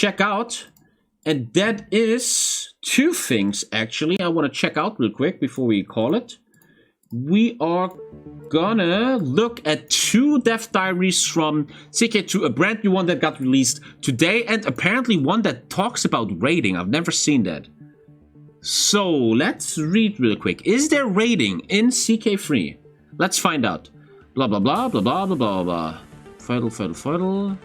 check out. And that is 2 things, actually, I want to check out real quick before we call it. We are gonna look at 2 dev diaries from CKIII, a brand new one that got released today, and apparently one that talks about raiding. I've never seen that. So, let's read real quick. Is there raiding in CKIII? Let's find out. Blah, blah, blah, blah, blah, blah, blah, blah. Feudal.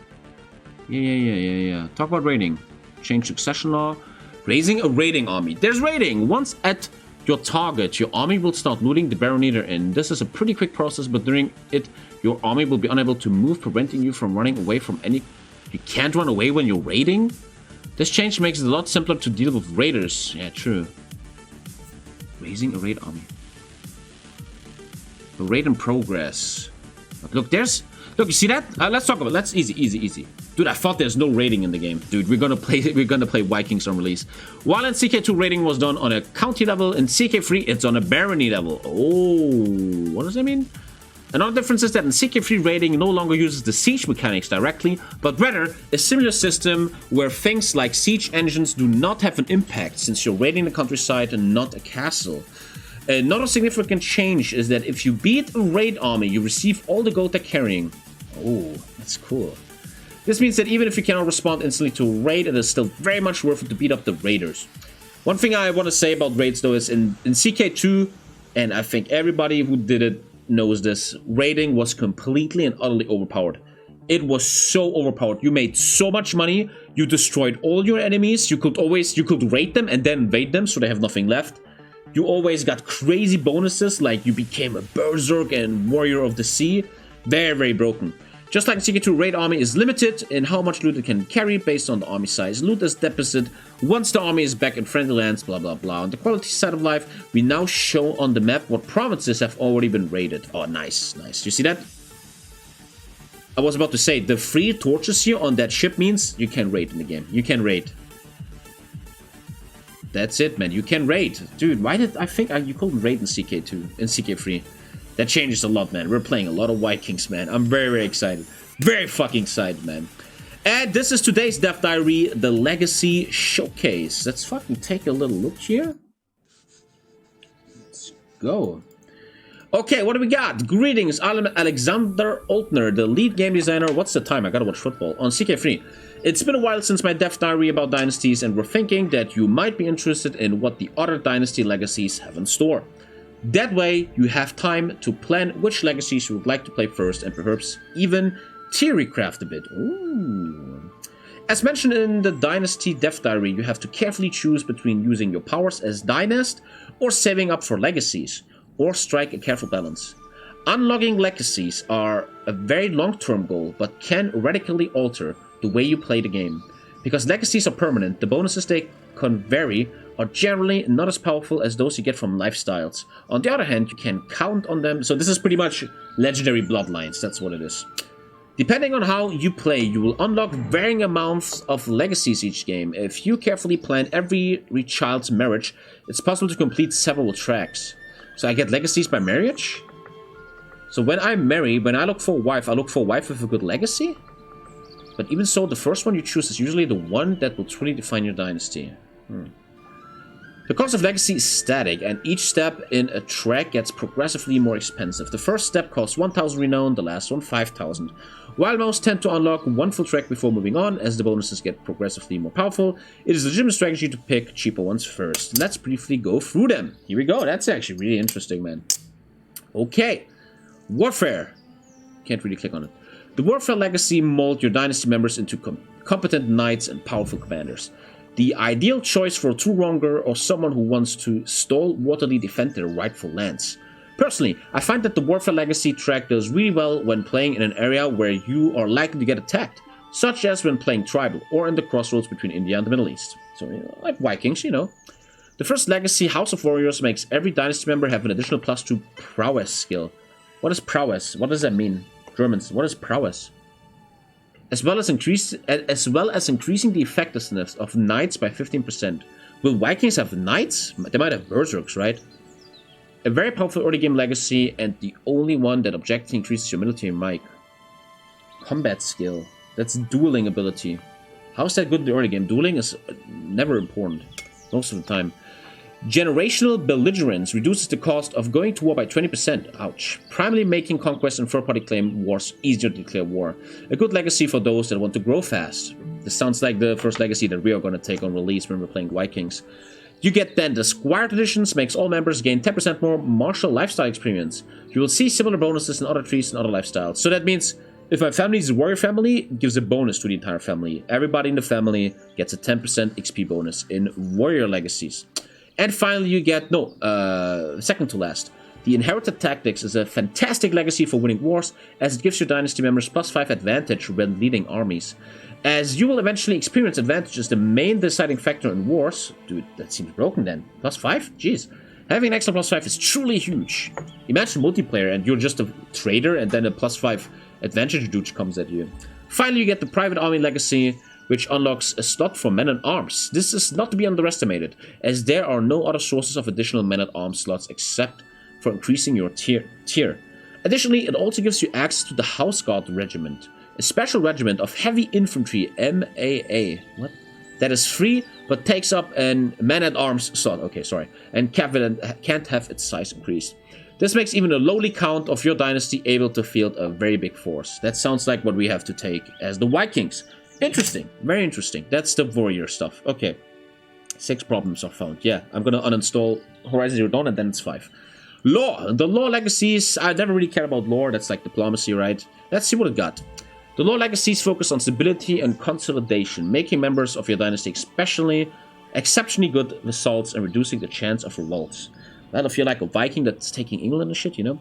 Yeah. Talk about raiding. Change succession law. Raising a raiding army. There's raiding. Once at your target, your army will start looting the Barometer in. This is a pretty quick process, but during it, your army will be unable to move, preventing you from running away from any... You can't run away when you're raiding? This change makes it a lot simpler to deal with raiders. Yeah, true. Raising a raid army. A raid in progress. But look, there's... Look, you see that? Let's talk about it. That's easy. Dude, I thought there's no raiding in the game. Dude, we're gonna play Vikings on release. While in CK2 raiding was done on a county level, in CK3 it's on a barony level. Oh, what does that mean? Another difference is that in CK3 raiding no longer uses the siege mechanics directly, but rather a similar system where things like siege engines do not have an impact since you're raiding the countryside and not a castle. Another significant change is that if you beat a raid army, you receive all the gold they're carrying. Oh, that's cool. This means that even if you cannot respond instantly to a raid, it is still very much worth it to beat up the raiders. One thing I want to say about raids though is in CK2, and I think everybody who did it knows this, raiding was completely and utterly overpowered. It was so overpowered. You made so much money, you destroyed all your enemies, you could raid them and then invade them so they have nothing left. You always got crazy bonuses, like you became a berserk and warrior of the sea. Very, very broken. Just like CK2, raid army is limited in how much loot it can carry based on the army size. Loot is deficit once the army is back in friendly lands, blah blah blah. On the quality side of life, we now show on the map what provinces have already been raided. Oh, nice. You see that? I was about to say, the 3 torches here on that ship means you can raid in the game. You can raid. That's it, man. You can raid. Dude, why did I think you couldn't raid in CK2, in CK3? That changes a lot, man. We're playing a lot of Vikings, man. I'm very, very excited. Very fucking excited, man. And this is today's Dev Diary, the Legacy Showcase. Let's fucking take a little look here. Let's go. Okay, what do we got? Greetings, I'm Alexander Altner, the lead game designer. What's the time? I gotta watch football. On CK3. It's been a while since my Dev Diary about dynasties, and we're thinking that you might be interested in what the other dynasty legacies have in store. That way, you have time to plan which legacies you would like to play first and perhaps even theorycraft a bit. Ooh. As mentioned in the Dynasty Dev Diary, you have to carefully choose between using your powers as dynast or saving up for legacies, or strike a careful balance. Unlocking legacies are a very long-term goal, but can radically alter the way you play the game. Because legacies are permanent, the bonuses they can vary are generally not as powerful as those you get from lifestyles. On the other hand, you can count on them. So this is pretty much legendary bloodlines. That's what it is. Depending on how you play, you will unlock varying amounts of legacies each game. If you carefully plan every child's marriage, it's possible to complete several tracks. So I get legacies by marriage? So when I marry, when I look for a wife, I look for a wife with a good legacy? But even so, the first one you choose is usually the one that will truly define your dynasty. The cost of legacy is static, and each step in a track gets progressively more expensive. The first step costs 1000 renown, the last one 5000. While most tend to unlock one full track before moving on, as the bonuses get progressively more powerful, it is a legitimate strategy to pick cheaper ones first. Let's briefly go through them. Here we go. That's actually really interesting, man. Okay. Warfare. Can't really click on it. The Warfare Legacy mold your dynasty members into competent knights and powerful commanders. The ideal choice for a true wronger or someone who wants to stalwartly defend their rightful lands. Personally, I find that the Warfare Legacy track does really well when playing in an area where you are likely to get attacked, such as when playing Tribal or in the crossroads between India and the Middle East. So, like Vikings, you know. The first Legacy, House of Warriors, makes every dynasty member have an additional +2 prowess skill. What is prowess? What does that mean? Germans, what is prowess? As well as increasing the effectiveness of knights by 15%. Will Vikings have knights? They might have berserks, right? A very powerful early game legacy, and the only one that objectively increases your military might. Combat skill. That's dueling ability. How's that good in the early game? Dueling is never important, most of the time. Generational belligerence reduces the cost of going to war by 20%. Ouch. Primarily making conquest and third-party claim wars easier to declare war. A good legacy for those that want to grow fast. This sounds like the first legacy that we are going to take on release when we're playing Vikings. You get then the Squire Traditions, makes all members gain 10% more martial lifestyle experience. You will see similar bonuses in other trees and other lifestyles. So that means if my family is a warrior family, it gives a bonus to the entire family. Everybody in the family gets a 10% XP bonus in warrior legacies. And finally, you get, second to last. The Inherited Tactics is a fantastic legacy for winning wars, as it gives your dynasty members +5 advantage when leading armies. As you will eventually experience advantages, the main deciding factor in wars. Dude, that seems broken then. +5? Jeez. Having an extra +5 is truly huge. Imagine multiplayer and you're just a trader and then a +5 advantage dude comes at you. Finally, you get the Private Army Legacy, which unlocks a slot for men-at-arms. This is not to be underestimated, as there are no other sources of additional men-at-arms slots except for increasing your tier. Additionally, it also gives you access to the House Guard Regiment, a special regiment of heavy infantry, MAA, that is free, but takes up a man-at-arms slot, and can't have its size increased. This makes even a lowly count of your dynasty able to field a very big force. That sounds like what we have to take as the Vikings. Interesting, very interesting. That's the warrior stuff. Okay, 6 problems are found. Yeah, I'm gonna uninstall Horizon Zero Dawn and then it's 5. Lore. The lore legacies, I never really care about lore. That's like diplomacy, right? Let's see what it got. The lore legacies focus on stability and consolidation, making members of your dynasty exceptionally good results and reducing the chance of revolts. Well, if you're like a Viking that's taking England and shit, you know?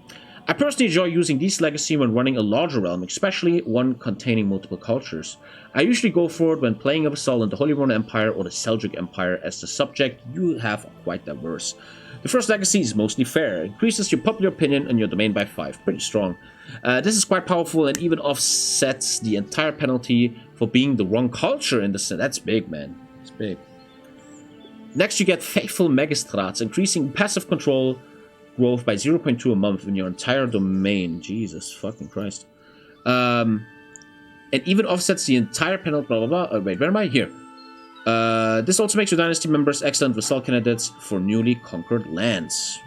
I personally enjoy using these legacy when running a larger realm, especially one containing multiple cultures. I usually go for it when playing a vassal in the Holy Roman Empire or the Seljuk Empire, as the subject you have are quite diverse. The first legacy is mostly fair. It increases your popular opinion and your domain by 5. Pretty strong. This is quite powerful and even offsets the entire penalty for being the wrong culture in the set. That's big, man. It's big. Next, you get Faithful Magistrates, increasing passive control growth by 0.2 a month in your entire domain. Jesus fucking Christ. And even offsets the entire penalty, blah, blah, blah. Wait, where am I? Here. This also makes your dynasty members excellent vassal candidates for newly conquered lands.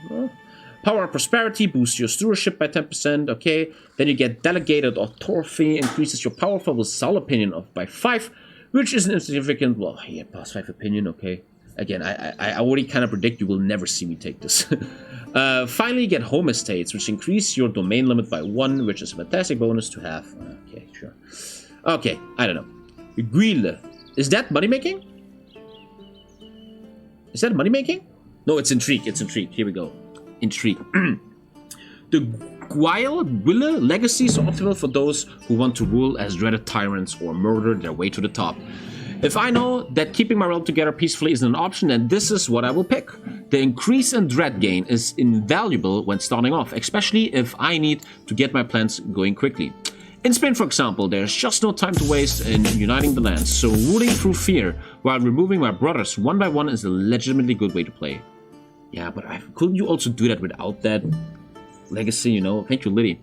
Power and Prosperity boosts your stewardship by 10%, okay. Then you get Delegated Authority, increases your powerful vassal opinion by 5, which is an insignificant, well, yeah, +5 opinion, okay. Again, I already kind of predict you will never see me take this. Finally, you get Home Estates, which increase your domain limit by 1, which is a fantastic bonus to have. Okay, sure. Okay, I don't know. Guile. Is that money making? Is that money making? No, it's Intrigue. It's Intrigue. Here we go. Intrigue. The Guile legacies are optimal for those who want to rule as dreaded tyrants or murder their way to the top. If I know that keeping my realm together peacefully isn't an option, then this is what I will pick. The increase in dread gain is invaluable when starting off, especially if I need to get my plans going quickly. In Spain, for example, there's just no time to waste in uniting the lands, so ruling through fear while removing my brothers one by one is a legitimately good way to play. Yeah, but couldn't you also do that without that legacy, you know? Thank you, Liddy.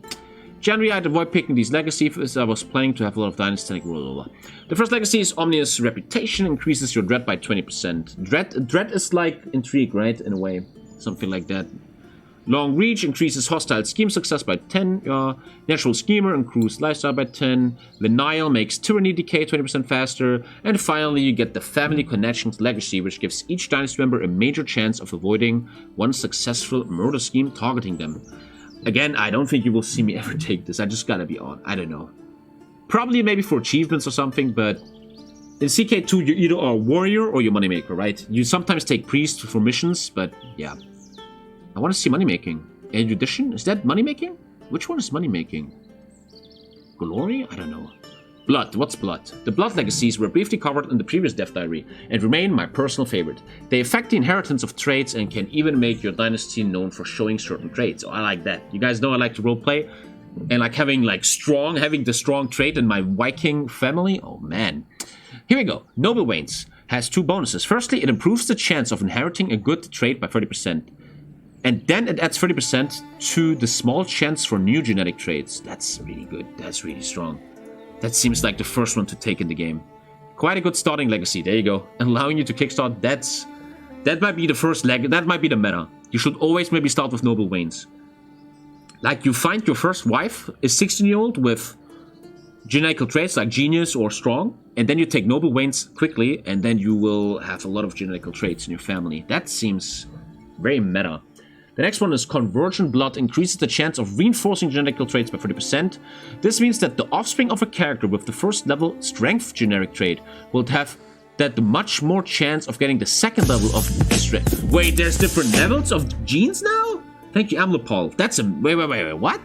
Generally, I'd avoid picking these legacies as I was planning to have a lot of dynastic rule. The first legacy is Omnious Reputation, increases your dread by 20%. Dread is like Intrigue, right? In a way. Something like that. Long Reach increases hostile scheme success by 10. Natural Schemer increases lifestyle by 10. Venile makes tyranny decay 20% faster. And finally, you get the Family Connections Legacy, which gives each dynasty member a major chance of avoiding one successful murder scheme targeting them. Again, I don't think you will see me ever take this. I just gotta be on. I don't know. Probably maybe for achievements or something, but in CK2, you're either a warrior or you're moneymaker, right? You sometimes take priest for missions, but yeah. I want to see moneymaking. Erudition? Is that moneymaking? Which one is moneymaking? Glory? I don't know. Blood. What's blood? The blood legacies were briefly covered in the previous Dev Diary and remain my personal favorite. They affect the inheritance of traits and can even make your dynasty known for showing certain traits. Oh, I like that. You guys know I like to roleplay and like having the strong trait in my Viking family. Oh man. Here we go. Noble Wains has 2 bonuses. Firstly, it improves the chance of inheriting a good trait by 30%. And then it adds 30% to the small chance for new genetic traits. That's really good. That's really strong. That seems like the first one to take in the game. Quite a good starting legacy. There you go. Allowing you to kickstart. That might be the first leg. That might be the meta. You should always maybe start with Noble Wains. Like, you find your first wife is 16-year-old with genetical traits like genius or strong, and then you take Noble Wains quickly, and then you will have a lot of genetical traits in your family. That seems very meta. The next one is Convergent Blood increases the chance of reinforcing genetical traits by 30%. This means that the offspring of a character with the first level strength generic trait will have that much more chance of getting the second level of strength. Wait, there's different levels of genes now? Thank you, Amlopol. That's a... Wait, what?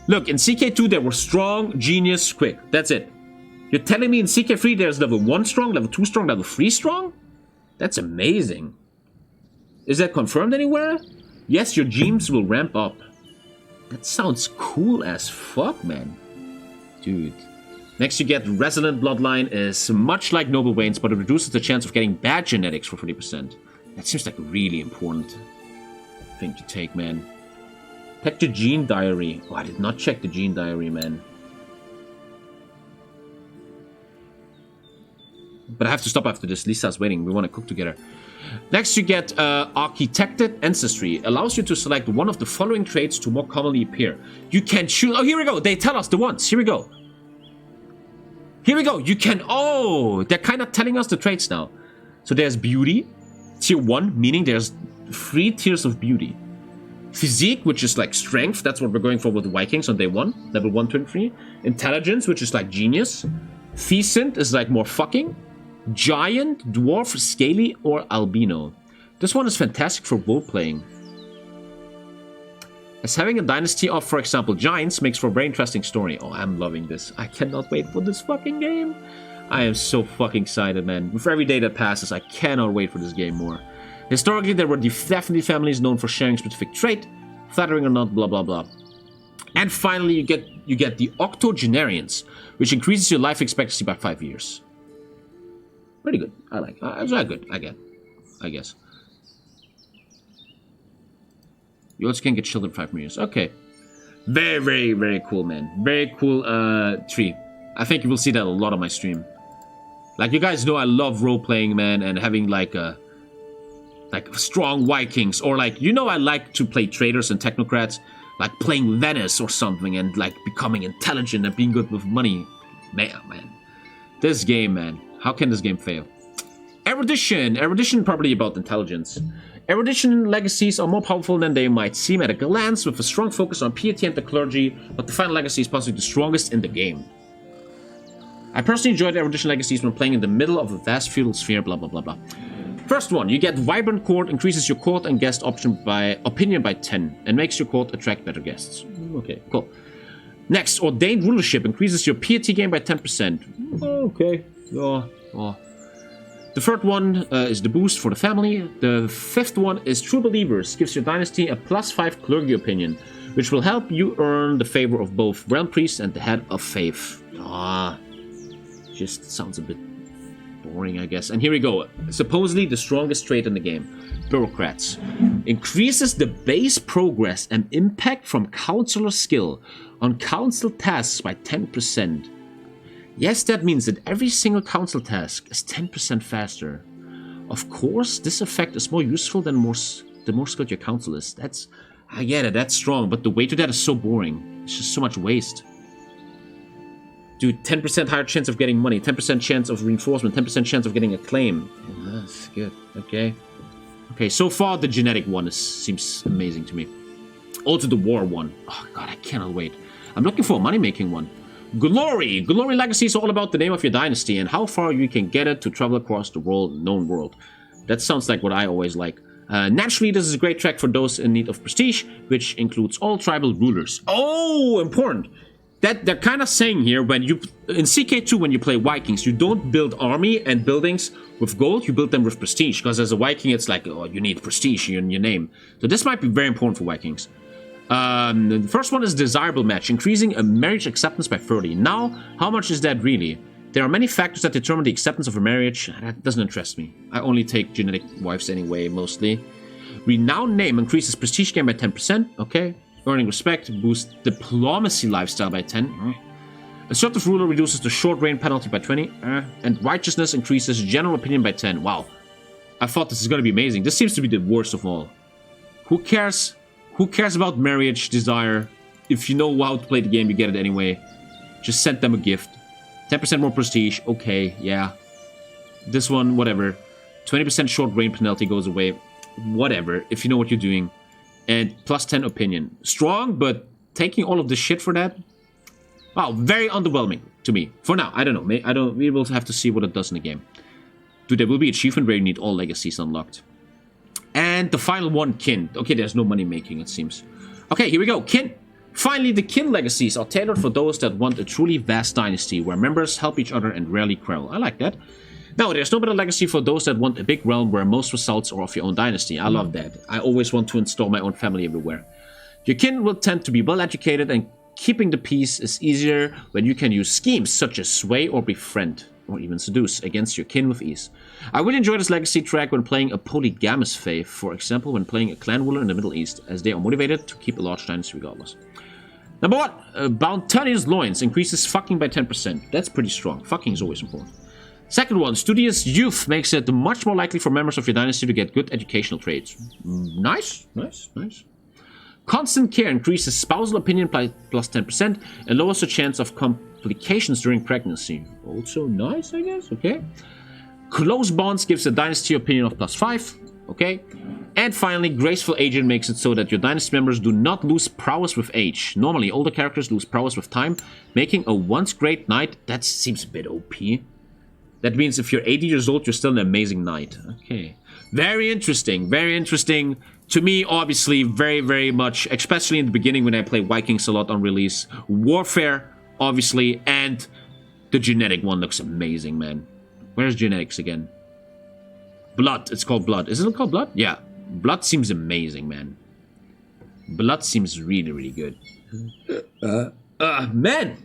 Look, in CK2 there were strong, genius, quick. That's it. You're telling me in CK3 there's level 1 strong, level 2 strong, level 3 strong? That's amazing. Is that confirmed anywhere? Yes, your genes will ramp up. That sounds cool as fuck, man. Dude. Next you get Resilient Bloodline is much like Noble Wains, but it reduces the chance of getting bad genetics for 40%. That seems like a really important thing to take, man. Check the Gene Diary. Oh, I did not check the Gene Diary, man. But I have to stop after this. Lisa's waiting. We want to cook together. Next, you get Architected Ancestry. Allows you to select one of the following traits to more commonly appear. You can choose... Oh, here we go. They tell us the ones. Here we go. Here we go. You can... Oh, they're kind of telling us the traits now. So there's Beauty. Tier 1, meaning there's 3 tiers of Beauty. Physique, which is like Strength. That's what we're going for with the Vikings on day 1. Level 1, 2, and 3. Intelligence, which is like Genius. Pheasant is like more fucking. Giant, Dwarf, Scaly, or Albino. This one is fantastic for role-playing. As having a dynasty of, for example, giants makes for a very interesting story. Oh, I'm loving this. I cannot wait for this fucking game. I am so fucking excited, man. With every day that passes, I cannot wait for this game more. Historically, there were definitely families known for sharing specific trait, flattering or not, blah, blah, blah. And finally, you get the Octogenarians, which increases your life expectancy by 5 years. Pretty good. I like. It's not good. I guess. You also can get children 5 more years. Okay. Very, very, very cool, man. Very cool tree. I think you will see that a lot on my stream. Like, you guys know I love role-playing, man, and having like strong Vikings, or like, you know, I like to play traders and technocrats, like playing Venice or something, and like becoming intelligent and being good with money. Man. This game, man. How can this game fail? Erudition. Erudition probably about intelligence. Erudition legacies are more powerful than they might seem at a glance, with a strong focus on piety and the clergy, but the final legacy is possibly the strongest in the game. I personally enjoyed erudition legacies when playing in the middle of a vast feudal sphere, blah blah blah blah. First one, you get Vibrant Court, increases your court and guest opinion by 10, and makes your court attract better guests. Okay, cool. Next, Ordained Rulership increases your piety gain by 10%. Okay. Oh. The third one is the boost for the family. The fifth one is True Believers, gives your dynasty a +5 clergy opinion, which will help you earn the favor of both realm priests and the head of faith. Just sounds a bit boring, I guess. And here we go. Supposedly the strongest trait in the game. Bureaucrats. Increases the base progress and impact from counselor skill on council tasks by 10%. Yes, that means that every single council task is 10% faster. Of course, this effect is more useful the more skilled your council is. I get it, that's strong, but the way to that is so boring. It's just so much waste. Dude, 10% higher chance of getting money, 10% chance of reinforcement, 10% chance of getting a claim. Oh, that's good, okay. Okay, so far the genetic one seems amazing to me. Also the war one. Oh god, I cannot wait. I'm looking for a money-making one. Glory! Glory Legacy is all about the name of your dynasty and how far you can get it to travel across the known world. That sounds like what I always like. Naturally, this is a great track for those in need of prestige, which includes all tribal rulers. Oh, important! That they're kind of saying here, when you in CK2 when you play Vikings, you don't build army and buildings with gold, you build them with prestige, because as a Viking it's like, oh, you need prestige in your name. So this might be very important for Vikings. The first one is Desirable Match, increasing a marriage acceptance by 30. Now, how much is that really? There are many factors that determine the acceptance of a marriage. That doesn't interest me. I only take genetic wives anyway, mostly. Renowned Name increases prestige gain by 10%. Okay. Earning respect, boosts diplomacy lifestyle by 10. Assertive ruler reduces the short reign penalty by 20. And righteousness increases general opinion by 10. Wow. I thought this is going to be amazing. This seems to be the worst of all. Who cares? Who cares about marriage, desire? If you know how to play the game, you get it anyway. Just send them a gift. 10% more prestige. Okay, yeah. This one, whatever. 20% short reign penalty goes away. Whatever, if you know what you're doing. And plus 10 opinion. Strong, but taking all of this shit for that? Wow, very underwhelming to me. For now, I don't know. We will have to see what it does in the game. Dude, there will be achievement where you need all legacies unlocked. And the final one, kin. Okay, there's no money making, it seems. Okay, here we go. Kin. Finally, the kin legacies are tailored for those that want a truly vast dynasty, where members help each other and rarely quarrel. I like that. Now, there's no better legacy for those that want a big realm where most results are of your own dynasty. I love that. I always want to install my own family everywhere. Your kin will tend to be well educated, and keeping the peace is easier when you can use schemes such as sway or befriend, or even seduce, against your kin with ease. I really enjoy this legacy track when playing a polygamous faith, for example when playing a clan ruler in the Middle East, as they are motivated to keep a large dynasty regardless. Number 1, Bounteous Loins increases fucking by 10%. That's pretty strong. Fucking is always important. Second one, Studious Youth makes it much more likely for members of your dynasty to get good educational traits. Nice. Constant Care increases spousal opinion by plus 10% and lowers the chance of complications during pregnancy. Also nice, I guess. Okay. Close Bonds gives a dynasty opinion of plus 5. Okay. And finally, Graceful Aging makes it so that your dynasty members do not lose prowess with age. Normally, older characters lose prowess with time, making a once great knight. That seems a bit OP. That means if you're 80 years old, you're still an amazing knight. Okay. Very interesting. Very interesting. To me, obviously, very, very much, especially in the beginning when I play Vikings a lot on release. Warfare, obviously, and the genetic one looks amazing, man. Where's genetics again? Blood. It's called Blood. Isn't it called Blood? Yeah. Blood seems amazing, man. Blood seems really, really good. Man!